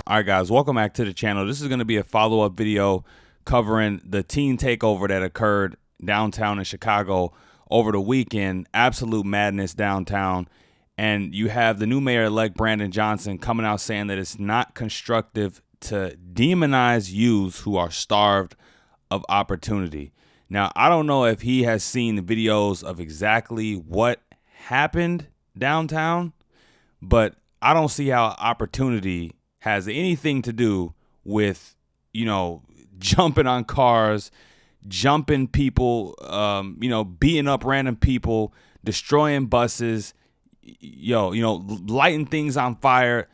All right, guys, welcome back to the channel. This is going to be a follow-up video covering the teen takeover that occurred downtown in Chicago over the weekend. Absolute madness downtown. And you have the new mayor-elect Brandon Johnson coming out saying that it's not constructive to demonize youths who are starved of opportunity. Now, I don't know if he has seen the videos of exactly what happened downtown, but I don't see how opportunity has anything to do with, you know, jumping on cars, jumping people, beating up random people, destroying buses, lighting things on fire.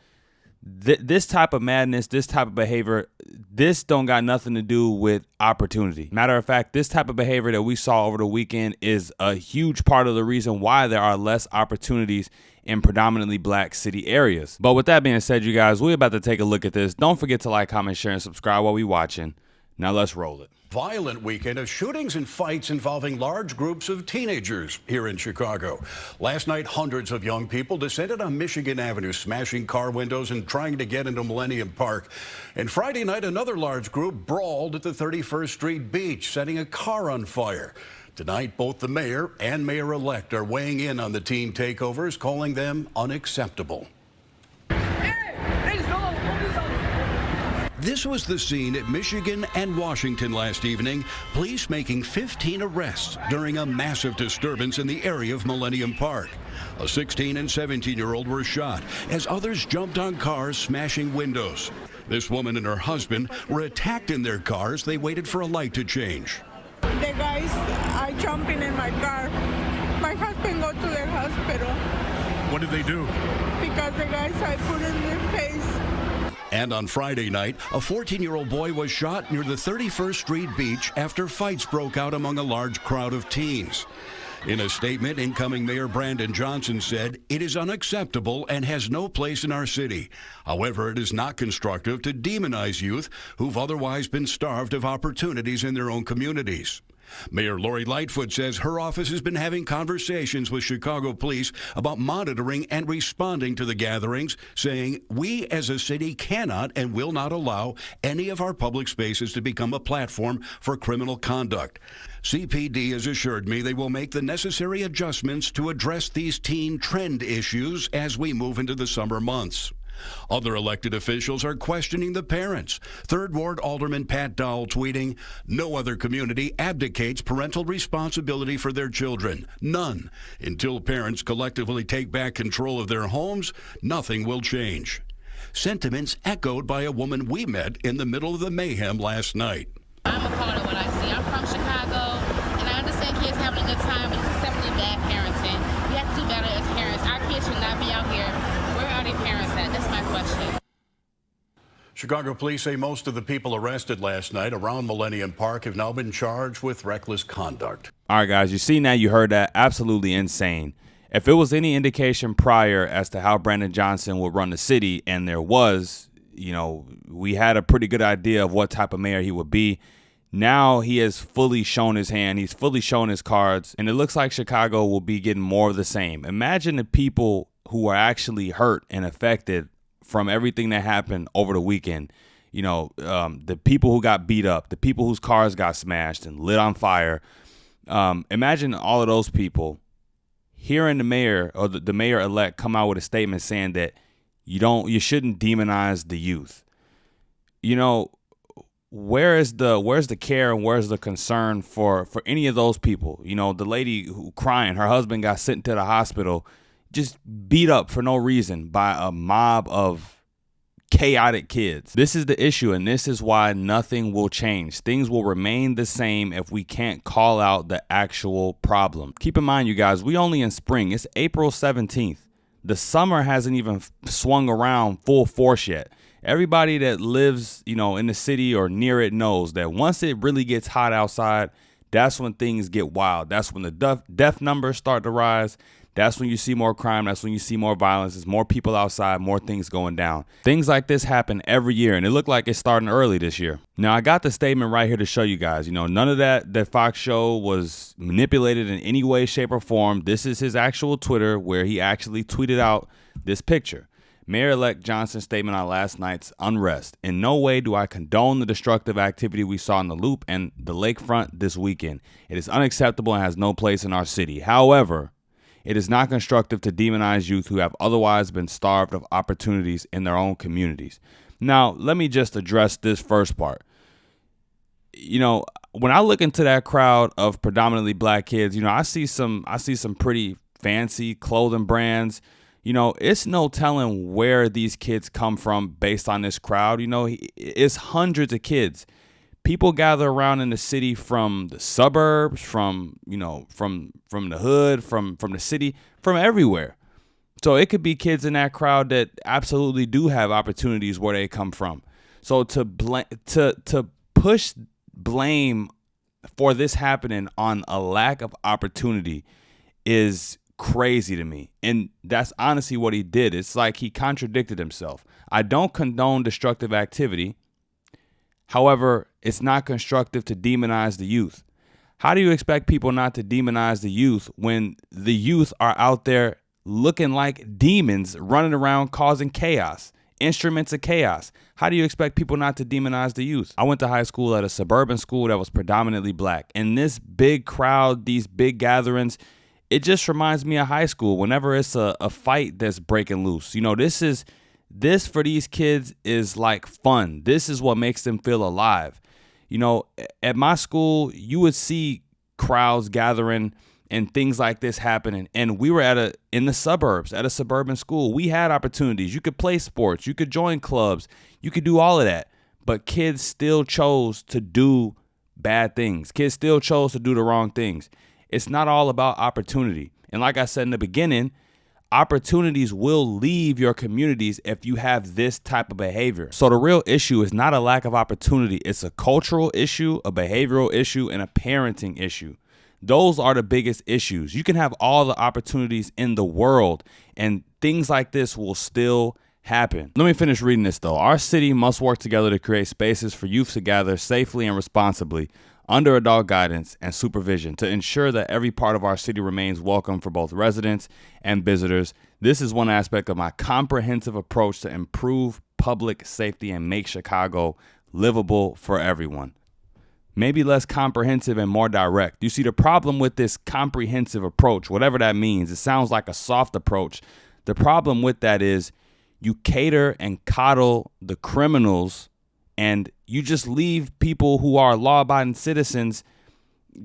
This type of madness, this type of behavior, this don't got nothing to do with opportunity. Matter of fact, this type of behavior that we saw over the weekend is a huge part of the reason why there are less opportunities in predominantly black city areas. But with that being said, you guys, we're about to take a look at this. Don't forget to like, comment, share, and subscribe while we watching. Now let's roll it. Violent weekend of shootings and fights involving large groups of teenagers here in Chicago. Last night, hundreds of young people descended on Michigan Avenue, smashing car windows and trying to get into Millennium Park. And Friday night, another large group brawled at the 31st Street beach, setting a car on fire. Tonight, both the mayor and mayor-elect are weighing in on the teen takeovers, calling them unacceptable. This was the scene at Michigan and Washington last evening. Police making 15 arrests during a massive disturbance in the area of Millennium Park. A 16 and 17-year-old were shot as others jumped on cars, smashing windows. This woman and her husband were attacked in their cars. They waited for a light to change. The guys are jumping in my car. My husband go to the hospital. What did they do? Because the guys I put in their face. And on Friday night, a 14-year-old boy was shot near the 31st Street beach after fights broke out among a large crowd of teens. In a statement, incoming Mayor Brandon Johnson said, "It is unacceptable and has no place in our city. However, it is not constructive to demonize youth who've otherwise been starved of opportunities in their own communities." Mayor Lori Lightfoot says her office has been having conversations with Chicago police about monitoring and responding to the gatherings, saying, "We as a city cannot and will not allow any of our public spaces to become a platform for criminal conduct." CPD has assured me they will make the necessary adjustments to address these teen trend issues as we move into the summer months. Other elected officials are questioning the parents. 3rd Ward Alderman Pat Dowell tweeting, "No other community abdicates parental responsibility for their children. None. Until parents collectively take back control of their homes, nothing will change." Sentiments echoed by a woman we met in the middle of the mayhem last night. I'm appalled at what I see. I'm from Chicago, and I understand kids having a good time, but it's simply bad parenting. We have to do better as parents. Our kids should not be out here. Where are their parents at? That's my question. Chicago police say most of the people arrested last night around Millennium Park have now been charged with reckless conduct. All right, guys, you see now, you heard that. Absolutely insane. If it was any indication prior as to how Brandon Johnson would run the city, and there was, we had a pretty good idea of what type of mayor he would be. Now he has fully shown his hand. He's fully shown his cards, and it looks like Chicago will be getting more of the same. Imagine the people who are actually hurt and affected from everything that happened over the weekend. The people who got beat up, the people whose cars got smashed and lit on fire. Imagine all of those people hearing the mayor or the mayor-elect come out with a statement saying that you shouldn't demonize the youth. where's the care and where's the concern for any of those people? You know, the lady who crying, her husband got sent to the hospital, just beat up for no reason by a mob of chaotic kids. This is the issue, and this is why nothing will change. Things will remain the same if we can't call out the actual problem. Keep in mind, you guys, we only in spring. It's April 17th. The summer hasn't even swung around full force yet. Everybody that lives, you know, in the city or near it knows that once it really gets hot outside, that's when things get wild. That's when the death numbers start to rise. That's when you see more crime. That's when you see more violence. There's more people outside, more things going down. Things like this happen every year, and it looked like it's starting early this year. Now, I got the statement right here to show you guys. You know, none of that Fox show was manipulated in any way, shape, or form. This is his actual Twitter where he actually tweeted out this picture. Mayor-elect Johnson's statement on last night's unrest. In no way do I condone the destructive activity we saw in the Loop and the lakefront this weekend. It is unacceptable and has no place in our city. However, it is not constructive to demonize youth who have otherwise been starved of opportunities in their own communities. Now, let me just address this first part. You know, when I look into that crowd of predominantly black kids, you know, I see some pretty fancy clothing brands. You know, it's no telling where these kids come from based on this crowd. You know, it's hundreds of kids. People gather around in the city from the suburbs, from the hood, from the city, from everywhere. So it could be kids in that crowd that absolutely do have opportunities where they come from. So to push blame for this happening on a lack of opportunity is crazy to me. And that's honestly what he did. It's like he contradicted himself. I don't condone destructive activity. However, it's not constructive to demonize the youth. How do you expect people not to demonize the youth when the youth are out there looking like demons running around causing chaos, instruments of chaos? How do you expect people not to demonize the youth? I went to high school at a suburban school that was predominantly black. And this big crowd, these big gatherings, it just reminds me of high school whenever it's a fight that's breaking loose. You know, this for these kids is like fun. This is what makes them feel alive. You know, at my school, you would see crowds gathering and things like this happening. And we were in the suburbs, at a suburban school. We had opportunities. You could play sports. You could join clubs. You could do all of that. But kids still chose to do bad things. Kids still chose to do the wrong things. It's not all about opportunity. And like I said in the beginning, opportunities will leave your communities if you have this type of behavior. So the real issue is not a lack of opportunity. It's a cultural issue, a behavioral issue, and a parenting issue. Those are the biggest issues. You can have all the opportunities in the world and things like this will still happen. Let me finish reading this though. Our city must work together to create spaces for youth to gather safely and responsibly under adult guidance and supervision to ensure that every part of our city remains welcome for both residents and visitors. This is one aspect of my comprehensive approach to improve public safety and make Chicago livable for everyone. Maybe less comprehensive and more direct. You see, the problem with this comprehensive approach, whatever that means, it sounds like a soft approach. The problem with that is you cater and coddle the criminals and you just leave people who are law-abiding citizens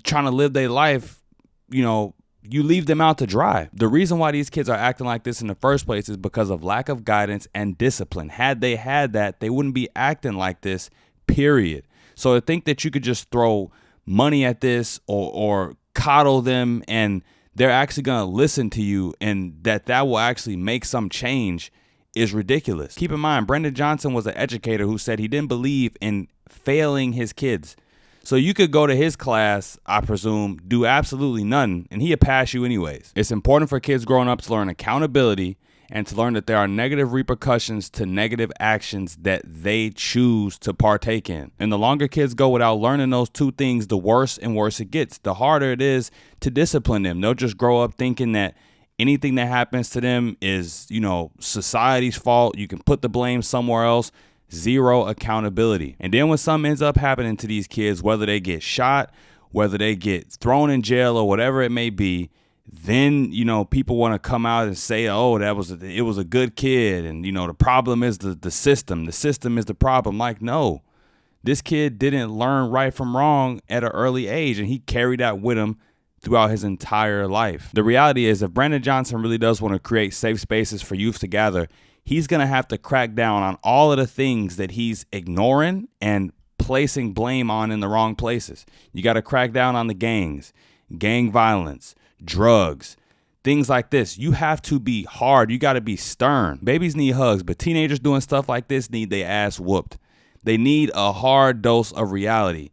trying to live their life, you know, you leave them out to dry. The reason why these kids are acting like this in the first place is because of lack of guidance and discipline. Had they had that, they wouldn't be acting like this, period. So to think that you could just throw money at this or coddle them and they're actually going to listen to you and that will actually make some change is ridiculous. Keep in mind, Brendan Johnson was an educator who said he didn't believe in failing his kids. So you could go to his class, I presume, do absolutely nothing, and he'd pass you anyways. It's important for kids growing up to learn accountability and to learn that there are negative repercussions to negative actions that they choose to partake in. And the longer kids go without learning those two things, the worse and worse it gets. The harder it is to discipline them. They'll just grow up thinking that anything that happens to them is, you know, society's fault. You can put the blame somewhere else. Zero accountability. And then when something ends up happening to these kids, whether they get shot, whether they get thrown in jail or whatever it may be, then, you know, people want to come out and say, oh, it was a good kid. And, you know, the problem is the system. The system is the problem. Like, no, This kid didn't learn right from wrong at an early age, and he carried that with him throughout his entire life. The reality is, if Brandon Johnson really does want to create safe spaces for youth to gather, he's going to have to crack down on all of the things that he's ignoring and placing blame on in the wrong places. You got to crack down on the gangs, gang violence, drugs, things like this. You have to be hard. You got to be stern. Babies need hugs, but teenagers doing stuff like this need their ass whooped. They need a hard dose of reality.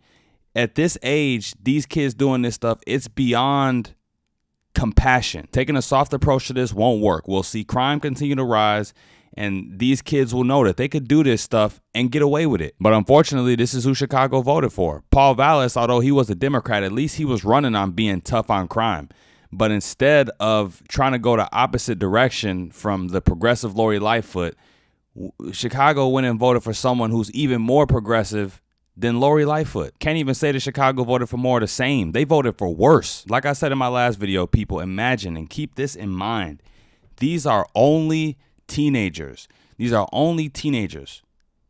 At this age, these kids doing this stuff, it's beyond compassion. Taking a soft approach to this won't work. We'll see crime continue to rise, and these kids will know that they could do this stuff and get away with it. But unfortunately, this is who Chicago voted for. Paul Vallis, although he was a Democrat, at least he was running on being tough on crime. But instead of trying to go the opposite direction from the progressive Lori Lightfoot, Chicago went and voted for someone who's even more progressive than Lori Lightfoot. Can't even say that Chicago voted for more of the same. They voted for worse. Like I said in my last video, people, imagine and keep this in mind. These are only teenagers. These are only teenagers.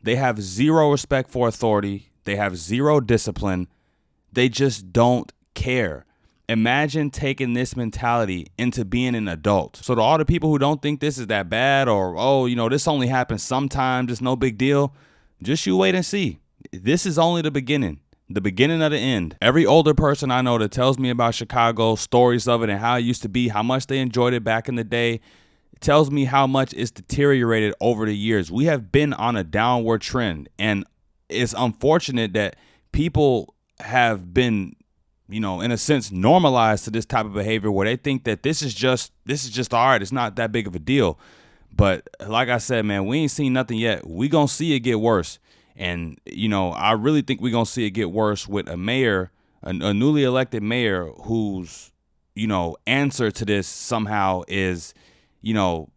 They have zero respect for authority. They have zero discipline. They just don't care. Imagine taking this mentality into being an adult. So to all the people who don't think this is that bad, or, oh, you know, this only happens sometimes, it's no big deal, just you wait and see. This is only the beginning of the end. Every older person I know that tells me about Chicago, stories of it and how it used to be, how much they enjoyed it back in the day, tells me how much it's deteriorated over the years. We have been on a downward trend, and it's unfortunate that people have been, you know, in a sense, normalized to this type of behavior where they think that this is just all right. It's not that big of a deal. But like I said, man, we ain't seen nothing yet. We gonna see it get worse. And, you know, I really think we're gonna see it get worse with a mayor, a newly elected mayor whose, you know, answer to this somehow is, you know,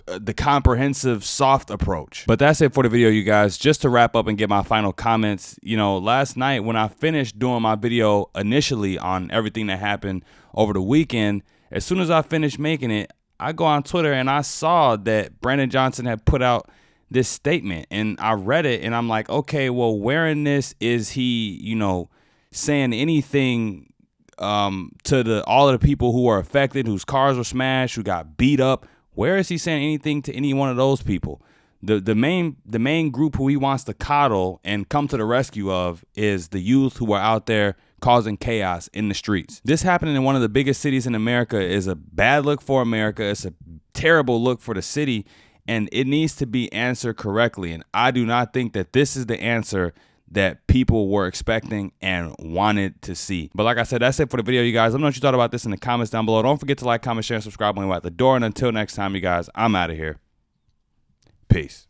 the comprehensive soft approach. But that's it for the video, you guys. Just to wrap up and get my final comments, you know, last night when I finished doing my video initially on everything that happened over the weekend, as soon as I finished making it, I go on Twitter and I saw that Brandon Johnson had put out this statement, and I read it and I'm like, okay, well, where in this is he, you know, saying anything to all of the people who were affected, whose cars were smashed, who got beat up? Where is he saying anything to any one of those people? The main group who he wants to coddle and come to the rescue of is the youth who are out there causing chaos in the streets. This happening in one of the biggest cities in America is a bad look for America. It's a terrible look for the city, and it needs to be answered correctly. And I do not think that this is the answer that people were expecting and wanted to see. But like I said, that's it for the video, you guys. Let me know what you thought about this in the comments down below. Don't forget to like, comment, share, and subscribe when you're at the door. And until next time, you guys, I'm out of here. Peace.